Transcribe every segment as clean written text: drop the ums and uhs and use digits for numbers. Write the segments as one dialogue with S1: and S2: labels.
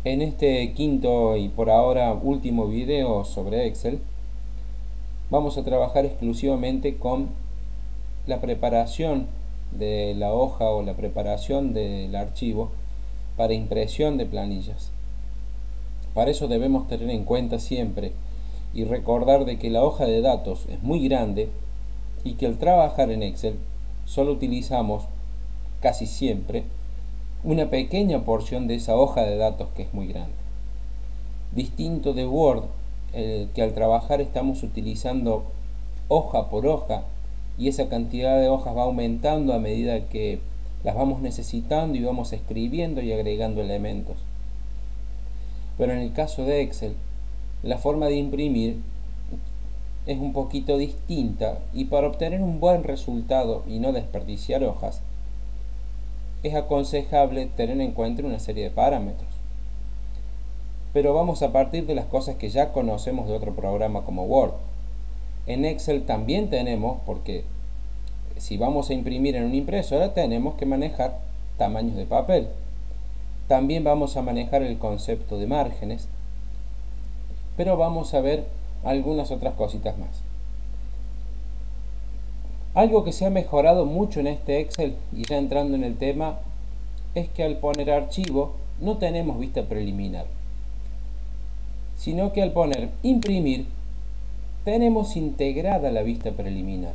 S1: En este quinto y por ahora último video sobre Excel, vamos a trabajar exclusivamente con la preparación de la hoja o la preparación del archivo para impresión de planillas. Para eso debemos tener en cuenta siempre y recordar de que la hoja de datos es muy grande y que al trabajar en Excel solo utilizamos casi siempre una pequeña porción de esa hoja de datos que es muy grande. Distinto de Word, que al trabajar estamos utilizando hoja por hoja y esa cantidad de hojas va aumentando a medida que las vamos necesitando y vamos escribiendo y agregando elementos. Pero en el caso de Excel, la forma de imprimir es un poquito distinta y para obtener un buen resultado y no desperdiciar hojas, es aconsejable tener en cuenta una serie de parámetros. Pero vamos a partir de las cosas que ya conocemos de otro programa como Word. En Excel también tenemos, porque si vamos a imprimir en una impresora tenemos que manejar tamaños de papel. También vamos a manejar el concepto de márgenes, pero vamos a ver algunas otras cositas más. Algo que se ha mejorado mucho en este Excel, y ya entrando en el tema, es que al poner archivo no tenemos vista preliminar, sino que al poner imprimir tenemos integrada la vista preliminar.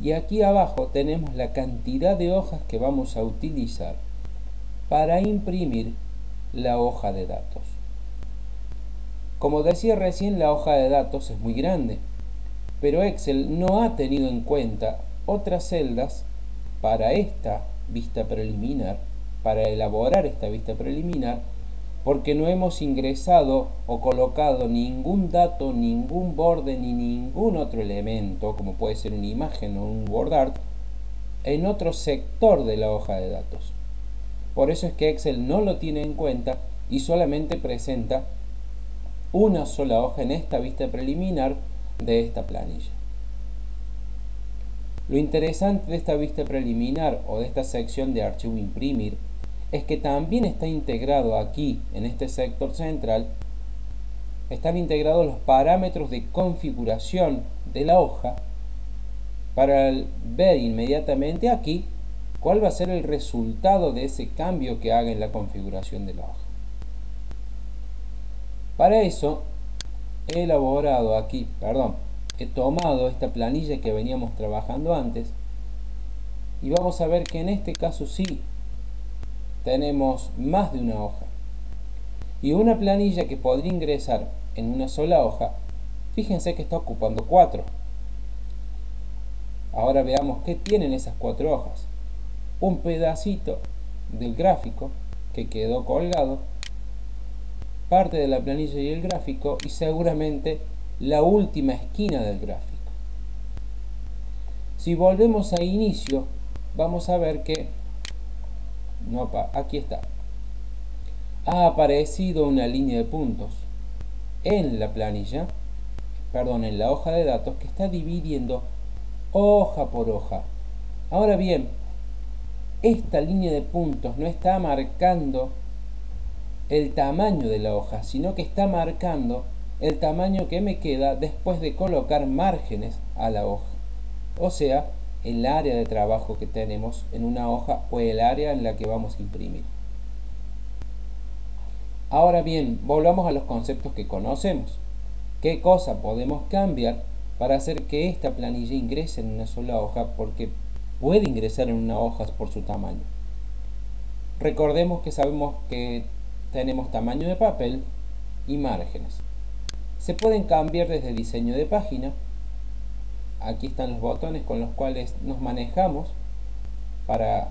S1: Y aquí abajo tenemos la cantidad de hojas que vamos a utilizar para imprimir la hoja de datos. Como decía recién, la hoja de datos es muy grande, pero Excel no ha tenido en cuenta otras celdas para esta vista preliminar, para elaborar esta vista preliminar, porque no hemos ingresado o colocado ningún dato, ningún borde ni ningún otro elemento, como puede ser una imagen o un wordart, en otro sector de la hoja de datos. Por eso es que Excel no lo tiene en cuenta y solamente presenta una sola hoja en esta vista preliminar de esta planilla. Lo interesante de esta vista preliminar o de esta sección de archivo imprimir es que también está integrado aquí, en este sector central, están integrados los parámetros de configuración de la hoja para ver inmediatamente aquí cuál va a ser el resultado de ese cambio que haga en la configuración de la hoja. Para eso he tomado esta planilla que veníamos trabajando antes y vamos a ver que en este caso sí tenemos más de una hoja y una planilla que podría ingresar en una sola hoja, fíjense que está ocupando 4. Ahora veamos qué tienen esas 4 hojas. Un pedacito del gráfico que quedó colgado, parte de la planilla y el gráfico, y seguramente la última esquina del gráfico. Si volvemos a inicio, vamos a ver que aquí está. Ha aparecido una línea de puntos en la planilla, en la hoja de datos, que está dividiendo hoja por hoja. Ahora bien, esta línea de puntos no está marcando el tamaño de la hoja, sino que está marcando el tamaño que me queda después de colocar márgenes a la hoja, o sea, el área de trabajo que tenemos en una hoja o el área en la que vamos a imprimir. Ahora bien, volvamos a los conceptos que conocemos. ¿Qué cosa podemos cambiar para hacer que esta planilla ingrese en una sola hoja? Porque puede ingresar en una hoja por su tamaño. Recordemos que sabemos que tenemos tamaño de papel y márgenes. Se pueden cambiar desde diseño de página. Aquí están los botones con los cuales nos manejamos para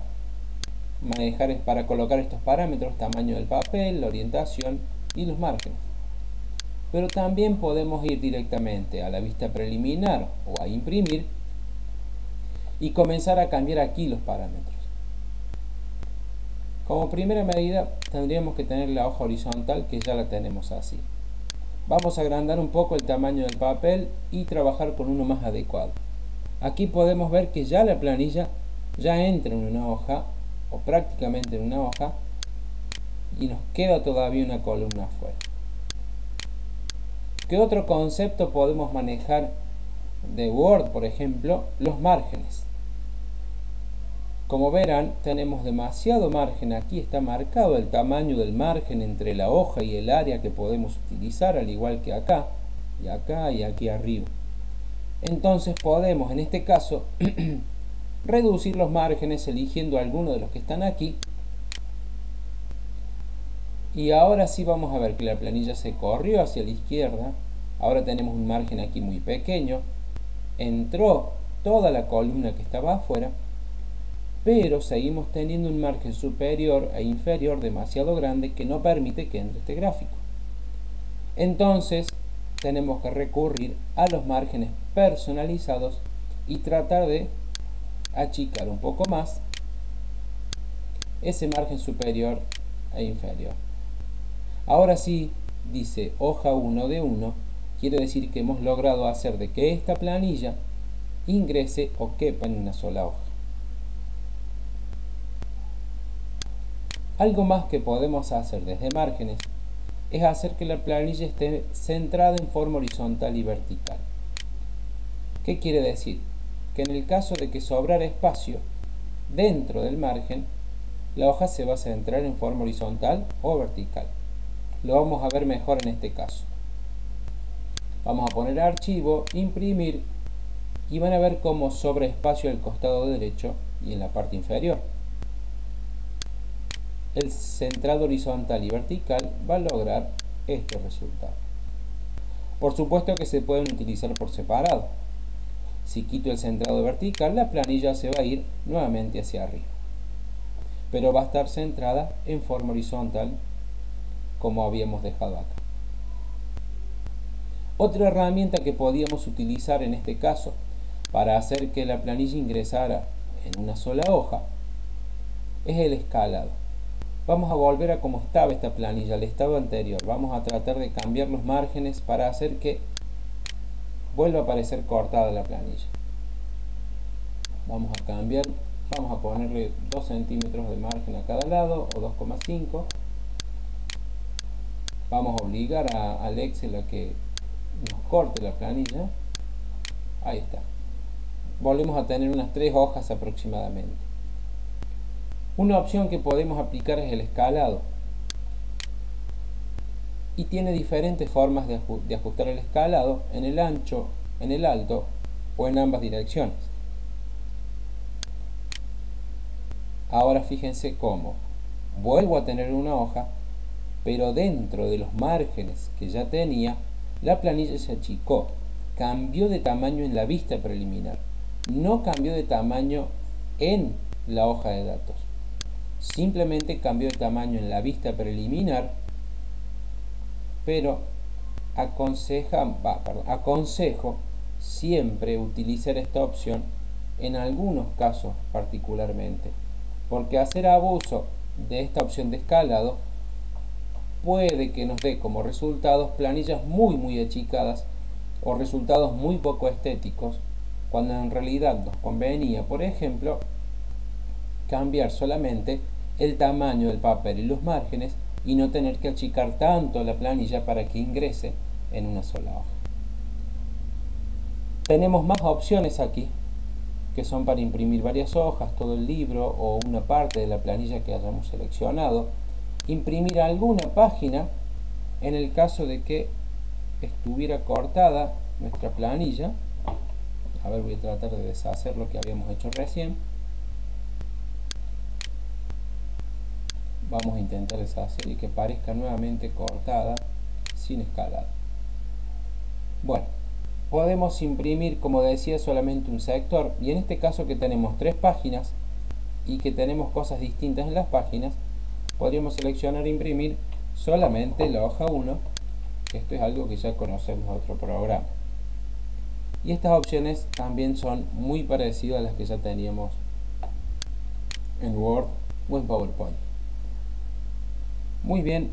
S1: colocar estos parámetros: tamaño del papel, la orientación y los márgenes. Pero también podemos ir directamente a la vista preliminar o a imprimir y comenzar a cambiar aquí los parámetros. Como primera medida tendríamos que tener la hoja horizontal, que ya la tenemos así. Vamos a agrandar un poco el tamaño del papel y trabajar con uno más adecuado. Aquí podemos ver que ya la planilla ya entra en una hoja, o prácticamente en una hoja, y nos queda todavía una columna afuera. ¿Qué otro concepto podemos manejar de Word? Por ejemplo, los márgenes. Como verán, tenemos demasiado margen aquí, está marcado el tamaño del margen entre la hoja y el área que podemos utilizar, al igual que acá y aquí arriba. Entonces podemos, en este caso, reducir los márgenes eligiendo alguno de los que están aquí. Y ahora sí vamos a ver que la planilla se corrió hacia la izquierda. Ahora tenemos un margen aquí muy pequeño. Entró toda la columna que estaba afuera, pero seguimos teniendo un margen superior e inferior demasiado grande que no permite que entre este gráfico. Entonces tenemos que recurrir a los márgenes personalizados y tratar de achicar un poco más ese margen superior e inferior. Ahora sí, dice hoja 1 de 1, quiere decir que hemos logrado hacer de que esta planilla ingrese o quepa en una sola hoja. Algo más que podemos hacer desde márgenes es hacer que la planilla esté centrada en forma horizontal y vertical. ¿Qué quiere decir? Que en el caso de que sobrara espacio dentro del margen, la hoja se va a centrar en forma horizontal o vertical. Lo vamos a ver mejor en este caso. Vamos a poner archivo, imprimir, y van a ver cómo sobra espacio al costado derecho y en la parte inferior. El centrado horizontal y vertical va a lograr este resultado. Por supuesto que se pueden utilizar por separado. Si quito el centrado vertical, la planilla se va a ir nuevamente hacia arriba, pero va a estar centrada en forma horizontal como habíamos dejado acá. Otra herramienta que podíamos utilizar en este caso para hacer que la planilla ingresara en una sola hoja es el escalado. Vamos a volver a como estaba esta planilla, al estado anterior. Vamos a tratar de cambiar los márgenes para hacer que vuelva a aparecer cortada la planilla. Vamos a cambiar, vamos a ponerle 2 centímetros de margen a cada lado o 2,5. Vamos a obligar al Excel a que nos corte la planilla. Ahí está. Volvemos a tener unas 3 hojas aproximadamente. Una opción que podemos aplicar es el escalado. Y tiene diferentes formas de ajustar el escalado en el ancho, en el alto o en ambas direcciones. Ahora fíjense cómo vuelvo a tener una hoja, pero dentro de los márgenes que ya tenía, la planilla se achicó, cambió de tamaño en la vista preliminar, no cambió de tamaño en la hoja de datos, simplemente cambió de tamaño en la vista preliminar, pero aconsejo siempre utilizar esta opción en algunos casos particularmente, porque hacer abuso de esta opción de escalado puede que nos dé como resultados planillas muy achicadas o resultados muy poco estéticos, cuando en realidad nos convenía, por ejemplo, cambiar solamente el tamaño del papel y los márgenes y no tener que achicar tanto la planilla para que ingrese en una sola hoja. Tenemos más opciones aquí, que son para imprimir varias hojas, todo el libro o una parte de la planilla que hayamos seleccionado, imprimir alguna página en el caso de que estuviera cortada nuestra planilla. A ver, voy a tratar de deshacer lo que habíamos hecho recién. Vamos a intentar deshacer y que parezca nuevamente cortada sin escalado. Bueno, podemos imprimir, como decía, solamente un sector, y en este caso que tenemos 3 páginas y que tenemos cosas distintas en las páginas, podríamos seleccionar e imprimir solamente la hoja 1, que esto es algo que ya conocemos de otro programa. Y estas opciones también son muy parecidas a las que ya teníamos en Word o en PowerPoint. Muy bien.